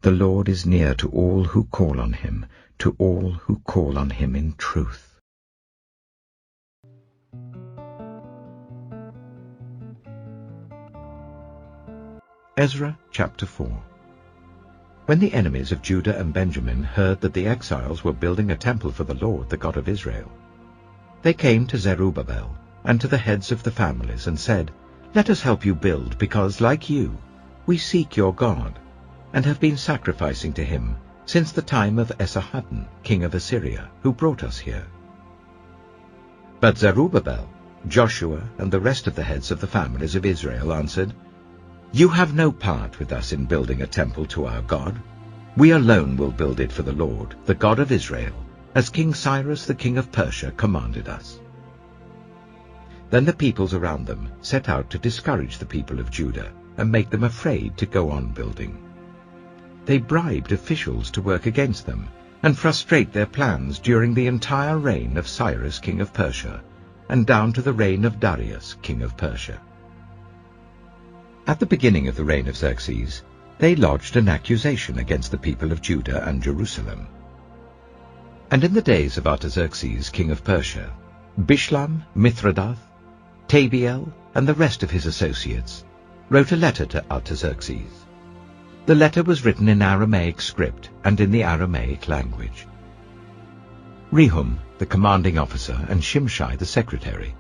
The Lord is near to all who call on him, to all who call on him in truth. Ezra chapter 4. When the enemies of Judah and Benjamin heard that the exiles were building a temple for the Lord, the God of Israel, they came to Zerubbabel and to the heads of the families and said, "Let us help you build, because, like you, we seek your God, and have been sacrificing to him since the time of Esarhaddon, king of Assyria, who brought us here." But Zerubbabel, Joshua, and the rest of the heads of the families of Israel answered, "You have no part with us in building a temple to our God. We alone will build it for the Lord, the God of Israel, as King Cyrus the king of Persia commanded us." Then the peoples around them set out to discourage the people of Judah and make them afraid to go on building. They bribed officials to work against them and frustrate their plans during the entire reign of Cyrus king of Persia and down to the reign of Darius king of Persia. At the beginning of the reign of Xerxes, they lodged an accusation against the people of Judah and Jerusalem. And in the days of Artaxerxes king of Persia, Bishlam, Mithredath, Tabiel, and the rest of his associates wrote a letter to Artaxerxes. The letter was written in Aramaic script and in the Aramaic language. Rehum, the commanding officer, and Shimshai, the secretary,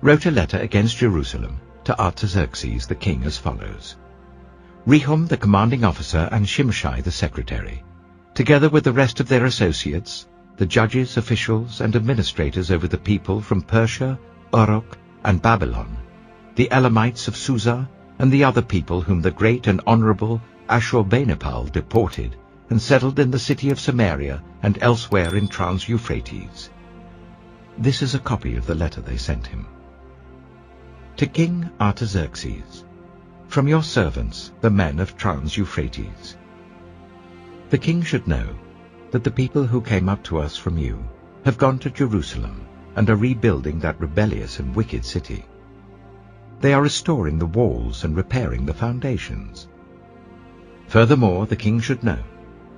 wrote a letter against Jerusalem to Artaxerxes the king as follows. Rehum, the commanding officer, and Shimshai, the secretary, together with the rest of their associates, the judges, officials, and administrators over the people from Persia, Uruk, and Babylon, the Elamites of Susa, and the other people whom the great and honorable Ashurbanipal deported and settled in the city of Samaria and elsewhere in Trans-Euphrates. This is a copy of the letter they sent him. To King Artaxerxes, from your servants, the men of Trans-Euphrates. The king should know that the people who came up to us from you have gone to Jerusalem and are rebuilding that rebellious and wicked city. They are restoring the walls and repairing the foundations. Furthermore, the king should know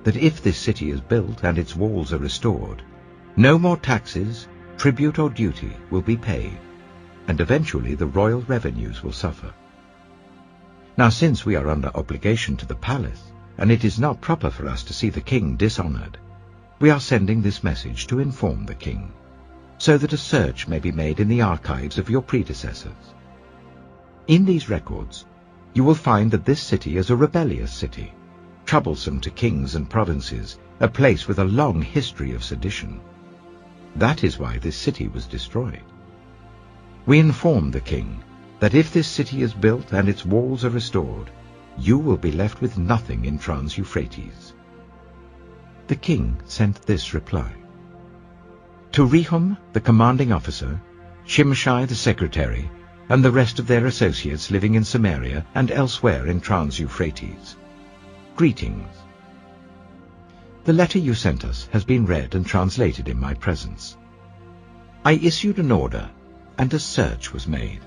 that if this city is built and its walls are restored, no more taxes, tribute or duty will be paid, and eventually the royal revenues will suffer. Now, since we are under obligation to the palace, and it is not proper for us to see the king dishonored, we are sending this message to inform the king, so that a search may be made in the archives of your predecessors. In these records, you will find that this city is a rebellious city, troublesome to kings and provinces, a place with a long history of sedition. That is why this city was destroyed. We inform the king that if this city is built and its walls are restored, you will be left with nothing in Trans-Euphrates. The king sent this reply. To Rehum, the commanding officer, Shimshai the secretary, and the rest of their associates living in Samaria and elsewhere in Trans-Euphrates. Greetings. The letter you sent us has been read and translated in my presence. I issued an order, and a search was made.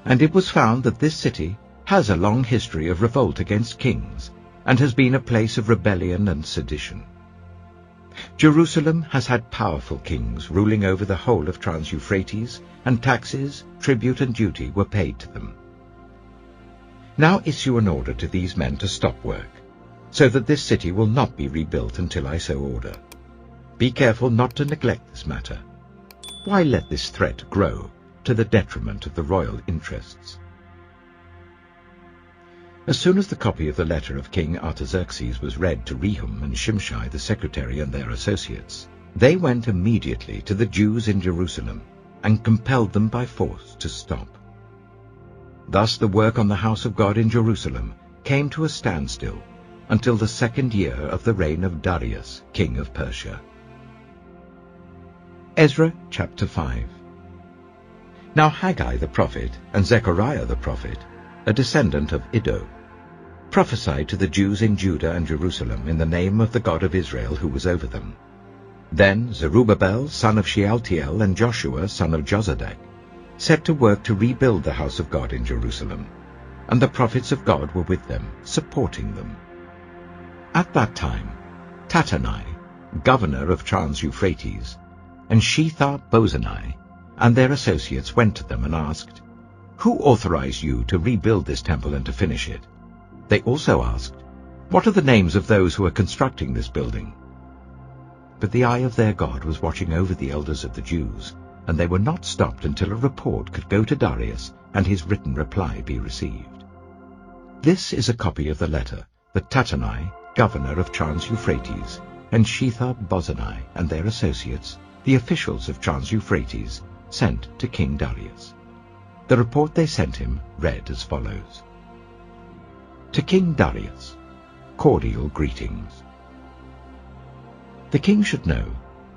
And it was found that this city has a long history of revolt against kings, and has been a place of rebellion and sedition. Jerusalem has had powerful kings ruling over the whole of Trans-Euphrates, and taxes, tribute and duty were paid to them. Now issue an order to these men to stop work, so that this city will not be rebuilt until I so order. Be careful not to neglect this matter. Why let this threat grow to the detriment of the royal interests? As soon as the copy of the letter of King Artaxerxes was read to Rehum and Shimshai the secretary and their associates, they went immediately to the Jews in Jerusalem and compelled them by force to stop. Thus the work on the house of God in Jerusalem came to a standstill until the 2nd year of the reign of Darius, king of Persia. Ezra chapter 5. Now Haggai the prophet and Zechariah the prophet, a descendant of Iddo, prophesied to the Jews in Judah and Jerusalem in the name of the God of Israel who was over them. Then Zerubbabel, son of Shealtiel, and Joshua, son of Jozadak, set to work to rebuild the house of God in Jerusalem, and the prophets of God were with them, supporting them. At that time, Tattenai, governor of Trans-Euphrates, and Shethar-Bozenai and their associates went to them and asked, "Who authorized you to rebuild this temple and to finish it?" They also asked, "What are the names of those who are constructing this building?" But the eye of their God was watching over the elders of the Jews, and they were not stopped until a report could go to Darius and his written reply be received. This is a copy of the letter that Tattenai, governor of Trans-Euphrates, and Shethar-Bozenai and their associates, the officials of Trans-Euphrates, sent to King Darius. The report they sent him read as follows. To King Darius, cordial greetings. The king should know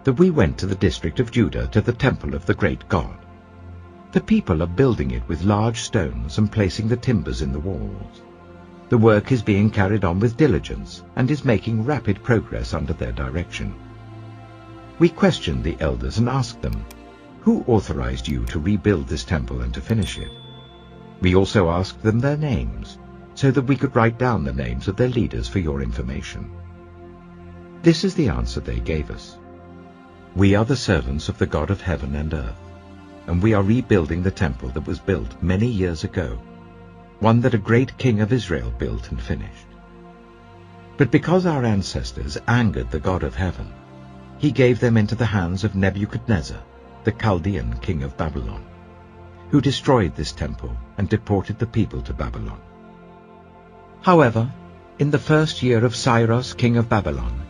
that we went to the district of Judah to the temple of the great God. The people are building it with large stones and placing the timbers in the walls. The work is being carried on with diligence and is making rapid progress under their direction. We questioned the elders and asked them, "Who authorized you to rebuild this temple and to finish it?" We also asked them their names, so that we could write down the names of their leaders for your information. This is the answer they gave us. We are the servants of the God of heaven and earth, and we are rebuilding the temple that was built many years ago, one that a great king of Israel built and finished. But because our ancestors angered the God of heaven, he gave them into the hands of Nebuchadnezzar, the Chaldean king of Babylon, who destroyed this temple and deported the people to Babylon. However, in the first year of Cyrus, king of Babylon,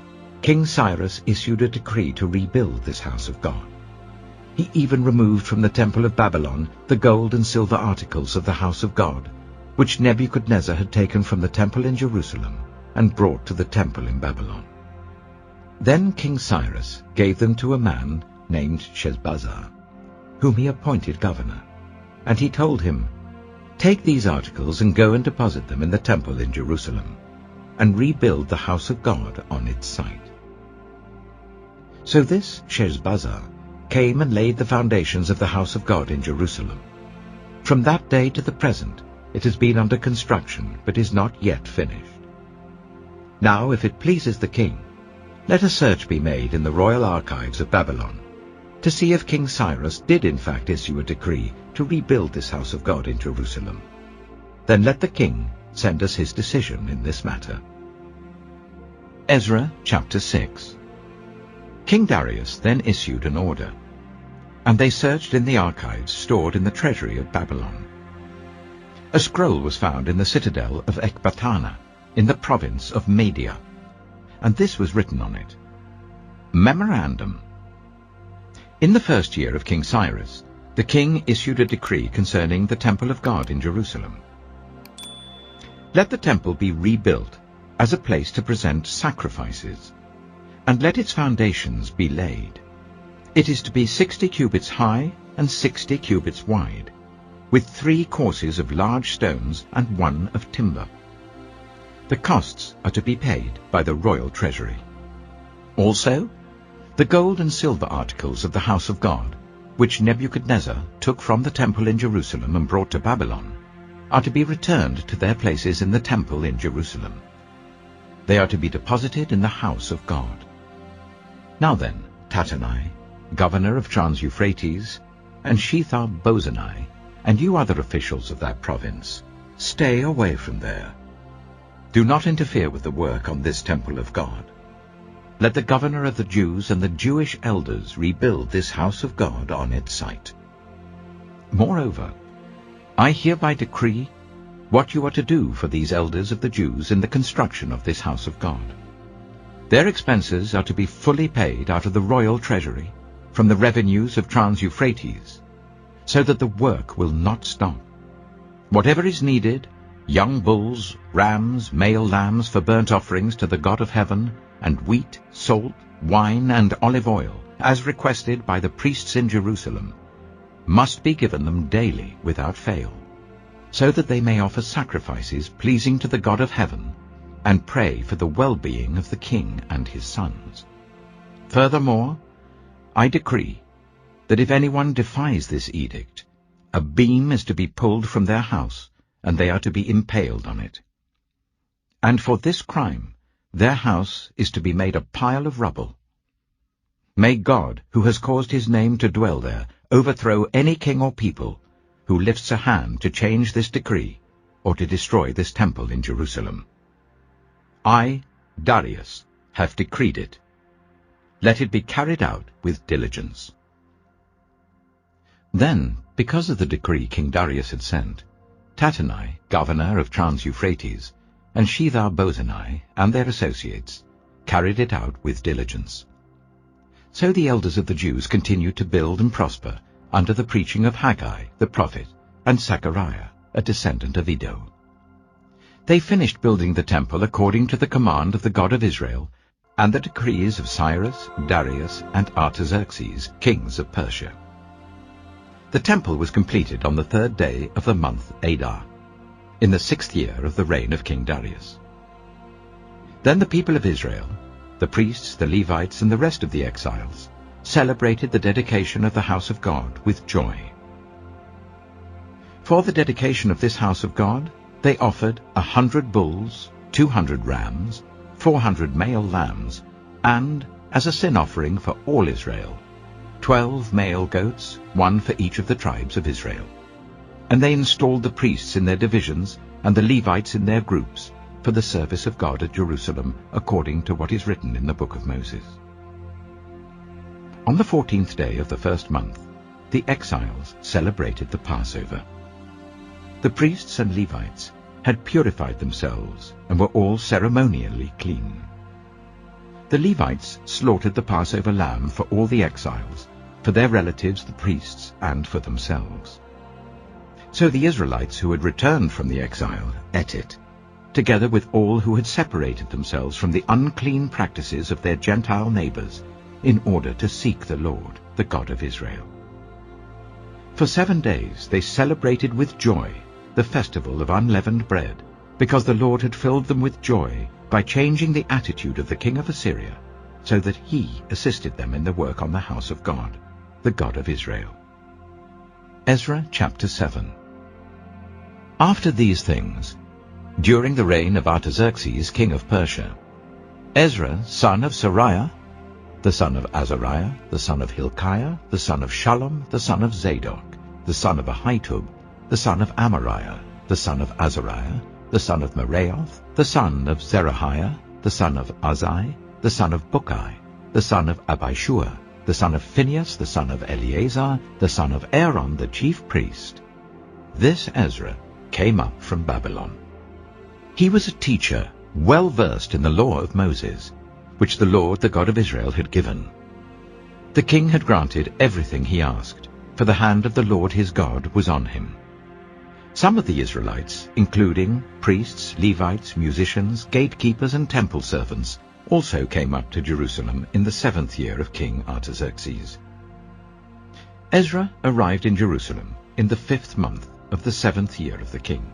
King Cyrus issued a decree to rebuild this house of God. He even removed from the temple of Babylon the gold and silver articles of the house of God, which Nebuchadnezzar had taken from the temple in Jerusalem and brought to the temple in Babylon. Then King Cyrus gave them to a man named Sheshbazzar, whom he appointed governor, and he told him, "Take these articles and go and deposit them in the temple in Jerusalem, and rebuild the house of God on its site." So this Sheshbazzar came and laid the foundations of the house of God in Jerusalem. From that day to the present it has been under construction, but is not yet finished. Now, if it pleases the king, let a search be made in the royal archives of Babylon, to see if King Cyrus did in fact issue a decree to rebuild this house of God in Jerusalem. Then let the king send us his decision in this matter. Ezra chapter 6. King Darius then issued an order, and they searched in the archives stored in the treasury of Babylon. A scroll was found in the citadel of Ecbatana, in the province of Media, and this was written on it. Memorandum. In the first year of King Cyrus, the king issued a decree concerning the temple of God in Jerusalem. Let the temple be rebuilt as a place to present sacrifices, and let its foundations be laid. It is to be 60 cubits high and 60 cubits wide, with 3 courses of large stones and 1 of timber. The costs are to be paid by the royal treasury. Also, the gold and silver articles of the house of God, which Nebuchadnezzar took from the temple in Jerusalem and brought to Babylon, are to be returned to their places in the temple in Jerusalem. They are to be deposited in the house of God. Now then, Tattenai, governor of Trans-Euphrates, and Shethar-Bozenai, and you other officials of that province, stay away from there. Do not interfere with the work on this temple of God. Let the governor of the Jews and the Jewish elders rebuild this house of God on its site. Moreover, I hereby decree what you are to do for these elders of the Jews in the construction of this house of God. Their expenses are to be fully paid out of the royal treasury, from the revenues of Trans-Euphrates, so that the work will not stop. Whatever is needed, young bulls, rams, male lambs for burnt offerings to the God of heaven, and wheat, salt, wine, and olive oil, as requested by the priests in Jerusalem, must be given them daily without fail, so that they may offer sacrifices pleasing to the God of heaven, and pray for the well-being of the king and his sons. Furthermore, I decree that if anyone defies this edict, a beam is to be pulled from their house, and they are to be impaled on it. And for this crime, their house is to be made a pile of rubble. May God, who has caused his name to dwell there, overthrow any king or people who lifts a hand to change this decree or to destroy this temple in Jerusalem. I, Darius, have decreed it. Let it be carried out with diligence. Then, because of the decree King Darius had sent, Tattenai, governor of Trans-Euphrates, and Shethar-Bozenai and their associates carried it out with diligence. So the elders of the Jews continued to build and prosper under the preaching of Haggai the prophet and Zechariah, a descendant of Iddo. They finished building the temple according to the command of the God of Israel and the decrees of Cyrus, Darius, and Artaxerxes, kings of Persia. The temple was completed on the 3rd day of the month Adar, in the 6th year of the reign of King Darius. Then the people of Israel, the priests, the Levites, and the rest of the exiles, celebrated the dedication of the house of God with joy. For the dedication of this house of God, they offered 100 bulls, 200 rams, 400 male lambs, and, as a sin offering for all Israel, 12 male goats, one for each of the tribes of Israel. And they installed the priests in their divisions and the Levites in their groups for the service of God at Jerusalem, according to what is written in the book of Moses. On the 14th day of the 1st month, the exiles celebrated the Passover. The priests and Levites had purified themselves and were all ceremonially clean. The Levites slaughtered the Passover lamb for all the exiles, for their relatives the priests, and for themselves. So the Israelites who had returned from the exile ate it, together with all who had separated themselves from the unclean practices of their Gentile neighbors, in order to seek the Lord, the God of Israel. For 7 days they celebrated with joy the festival of unleavened bread, because the Lord had filled them with joy by changing the attitude of the king of Assyria, so that he assisted them in the work on the house of God, the God of Israel. Ezra chapter 7. After these things, during the reign of Artaxerxes, king of Persia, Ezra, son of Sariah, the son of Azariah, the son of Hilkiah, the son of Shallum, the son of Zadok, the son of Ahitub, the son of Amariah, the son of Azariah, the son of Meraioth, the son of Zerahiah, the son of Azai, the son of Bukai, the son of Abishua, the son of Phinehas, the son of Eleazar, the son of Aaron, the chief priest. This Ezra came up from Babylon. He was a teacher, well versed in the law of Moses, which the Lord, the God of Israel, had given. The king had granted everything he asked, for the hand of the Lord his God was on him. Some of the Israelites, including priests, Levites, musicians, gatekeepers, and temple servants, also came up to Jerusalem in the 7th year of King Artaxerxes. Ezra arrived in Jerusalem in the 5th month of the 7th year of the king.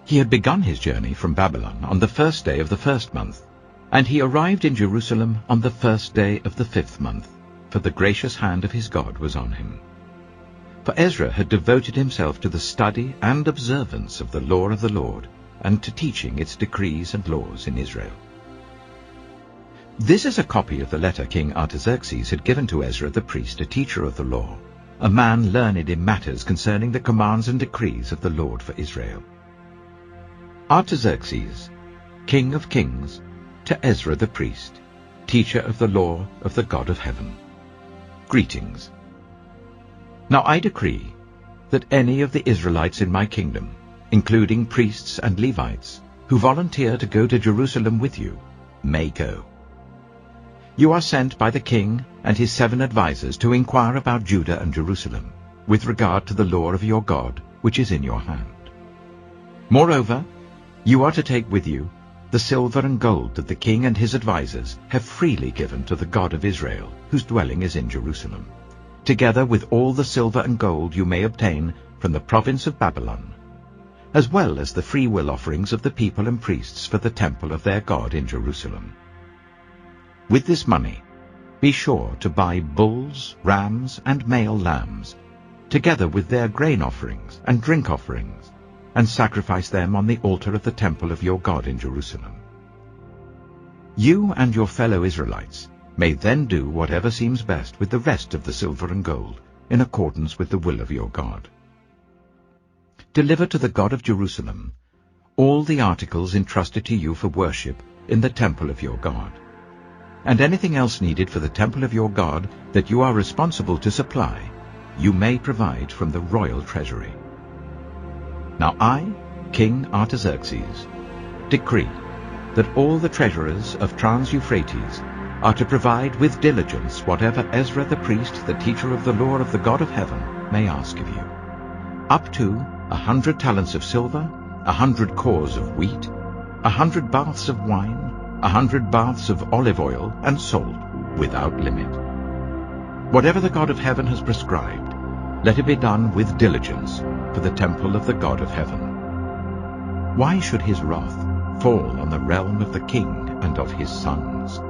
He had begun his journey from Babylon on the 1st day of the 1st month, and he arrived in Jerusalem on the 1st day of the 5th month, for the gracious hand of his God was on him. For Ezra had devoted himself to the study and observance of the law of the Lord, and to teaching its decrees and laws in Israel. This is a copy of the letter King Artaxerxes had given to Ezra the priest, a teacher of the law, a man learned in matters concerning the commands and decrees of the Lord for Israel. Artaxerxes, King of Kings, to Ezra the priest, teacher of the law of the God of heaven. Greetings. Now I decree that any of the Israelites in my kingdom, including priests and Levites, who volunteer to go to Jerusalem with you, may go. You are sent by the king and his 7 advisers to inquire about Judah and Jerusalem, with regard to the law of your God, which is in your hand. Moreover, you are to take with you the silver and gold that the king and his advisers have freely given to the God of Israel, whose dwelling is in Jerusalem, together with all the silver and gold you may obtain from the province of Babylon, as well as the freewill offerings of the people and priests for the temple of their God in Jerusalem. With this money, be sure to buy bulls, rams, and male lambs, together with their grain offerings and drink offerings, and sacrifice them on the altar of the temple of your God in Jerusalem. You and your fellow Israelites may then do whatever seems best with the rest of the silver and gold, in accordance with the will of your God. Deliver to the God of Jerusalem all the articles entrusted to you for worship in the temple of your God, and anything else needed for the temple of your God that you are responsible to supply, you may provide from the royal treasury. Now I, King Artaxerxes, decree that all the treasurers of Trans-Euphrates are to provide with diligence whatever Ezra the priest, the teacher of the law of the God of heaven, may ask of you, up to 100 talents of silver, 100 cores of wheat, 100 baths of wine, 100 baths of olive oil and salt, without limit. Whatever the God of heaven has prescribed, let it be done with diligence for the temple of the God of heaven. Why should his wrath fall on the realm of the king and of his sons?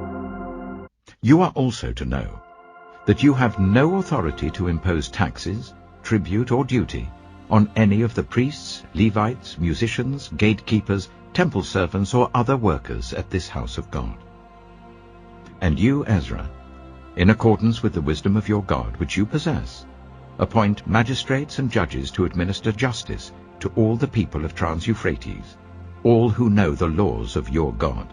You are also to know that you have no authority to impose taxes, tribute, or duty on any of the priests, Levites, musicians, gatekeepers, temple servants, or other workers at this house of God. And you, Ezra, in accordance with the wisdom of your God which you possess, appoint magistrates and judges to administer justice to all the people of Trans-Euphrates, all who know the laws of your God.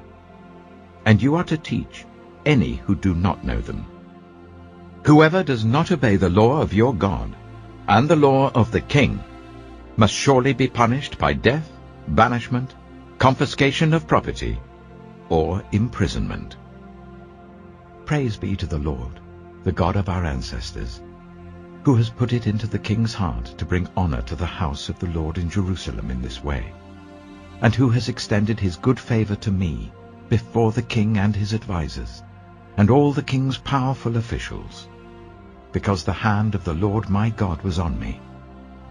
And you are to teach any who do not know them. Whoever does not obey the law of your God and the law of the king must surely be punished by death, banishment, confiscation of property, or imprisonment. Praise be to the Lord, the God of our ancestors, who has put it into the king's heart to bring honor to the house of the Lord in Jerusalem in this way, and who has extended his good favor to me before the king and his advisers, and all the king's powerful officials. Because the hand of the Lord my God was on me,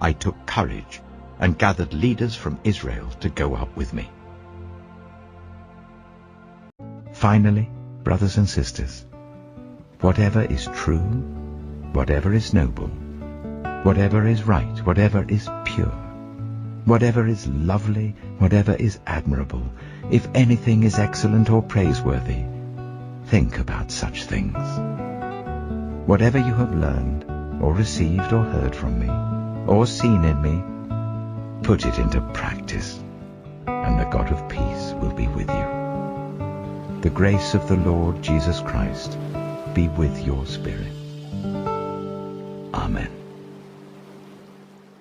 I took courage and gathered leaders from Israel to go up with me. Finally, brothers and sisters, whatever is true, whatever is noble, whatever is right, whatever is pure, whatever is lovely, whatever is admirable, if anything is excellent or praiseworthy, think about such things. Whatever you have learned, or received, or heard from me, or seen in me, put it into practice, and the God of peace will be with you. The grace of the Lord Jesus Christ be with your spirit. Amen.